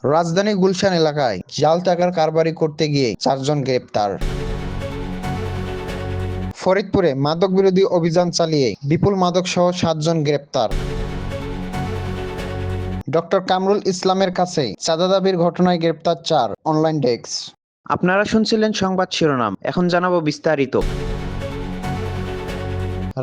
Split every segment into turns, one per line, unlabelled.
রাজধানী গুলশান এলাকায় জাল টাকার কারবারি করতে গিয়ে 4 জন গ্রেপ্তার। ফরিদপুরে মাদক বিরোধী অভিযান চালিয়ে বিপুল মাদক সহ 7 জন গ্রেপ্তার। ডক্টর কামরুল ইসলামের কাছে চাঁদা দাবির ঘটনায় গ্রেপ্তার 4। Online desk. আপনারা শুনছিলেন সংবাদ শিরোনাম, এখন জানাবো বিস্তারিত।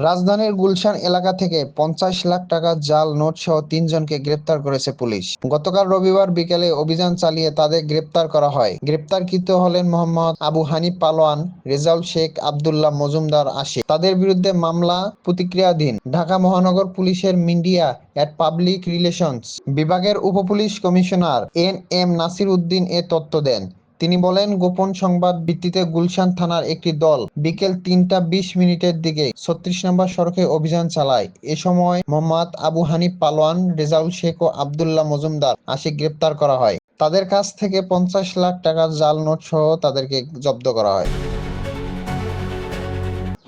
রাজধানীর গুলশান এলাকা থেকে 50 লাখ টাকা জাল নোট সহ 3 জনকে গ্রেপ্তার করেছে পুলিশ। গতকাল রবিবার বিকেলে অভিযান চালিয়ে তাদের গ্রেপ্তার করা হয়। গ্রেপ্তারকৃত হলেন মোহাম্মদ আবু হানিফ পালোয়ান, রেজাউল শেখ, আব্দুল্লাহ মজুমদার আশিক। তাদের বিরুদ্ধে মামলা প্রতিক্রিয়াধীন। ঢাকা মহানগর পুলিশের মিডিয়া অ্যান্ড পাবলিক রিলেশনস বিভাগের উপপুলিশ কমিশনার এন.এম. নাসির উদ্দিন এ তথ্য দেন। তিনি বলেন, গোপন সংবাদ ভিত্তিতে গুলশান থানার একটি দল বিকেল 3টা 20 মিনিটের দিকে 36 নম্বর সড়কে অভিযান চালায়। এ সময় মোহাম্মদ আবু হানিফ পালোয়ান, রেজাউল শেখ ও আব্দুল্লাহ মজুমদার আশিক গ্রেপ্তার করা হয়। তাদের কাছ থেকে 50 লাখ টাকার জাল নোট সহ তাদেরকে জব্দ করা হয়।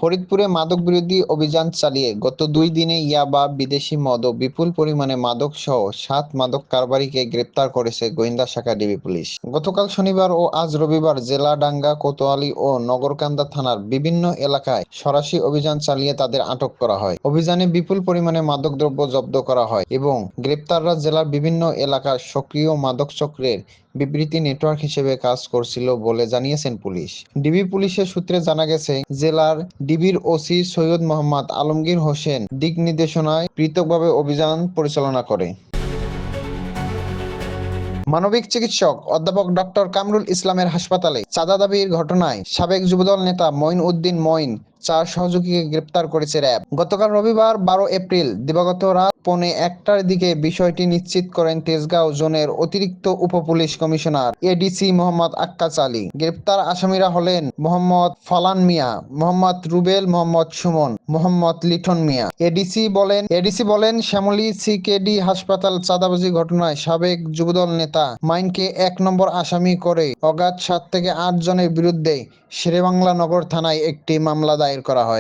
ফরিদপুরে মাদক বিরোধী অভিযান চালিয়ে গত 2 দিনে ইয়াবা, বিদেশি মদ ও বিপুল পরিমাণে মাদক সহ 7 মাদক কারবারিকে গ্রেপ্তার করেছে গোয়েন্দা শাখা ডিবি পুলিশ। গতকাল শনিবার ও আজ রবিবার জেলাডাঙ্গা, কোতোয়ালী ও নগরকান্দা থানার বিভিন্ন এলাকায় সরাসরি অভিযান চালিয়ে তাদের আটক করা হয়। অভিযানে বিপুল পরিমাণে মাদকদ্রব্য জব্দ করা হয় এবং গ্রেপ্তাররা জেলার বিভিন্ন এলাকার সক্রিয় মাদক চক্রের বিবৃতি নেটওয়ার্ক হিসেবে কাজ করছিল বলে জানিয়েছেন পুলিশ। ডিবি পুলিশের সূত্রে জানা গেছে, জেলার ডিবির ওসি সৈয়দ মোহাম্মদ আলমগীর হোসেন দিক নির্দেশনায় পৃথকভাবে অভিযান পরিচালনা করে। মানবিক চিকিৎসক অধ্যাপক ডক্টর কামরুল ইসলামের হাসপাতালে চাঁদা দাবির ঘটনায় সাবেক যুবদল নেতা মঈন উদ্দিন মঈন 4 সহযোগীকে গ্রেপ্তার করেছে র্যাব। গতকাল রবিবার 12 এপ্রিল দিবাগত রাত 1:45টার দিকে বিষয়টি নিশ্চিত করেন তেজগাঁও জোনের অতিরিক্ত উপপুলিশ কমিশনার এডিসি মোহাম্মদ আক্কাস আলী। গ্রেপ্তার আসামিরা হলেন মোহাম্মদ ফলান মিয়া, মোহাম্মদ রুবেল, মোহাম্মদ সুমন, মোহাম্মদ লিটন মিয়া। এডিসি বলেন, শ্যামলী সিকেডি হাসপাতাল চাঁদাবাজি ঘটনায় সাবেক যুবদল নেতা মাইনকে 1 নম্বর আসামি করে অগাত 7 থেকে 8 জনের বিরুদ্ধে শেরেবাংলা নগর থানায় একটি মামলা দায়ের করা হয়।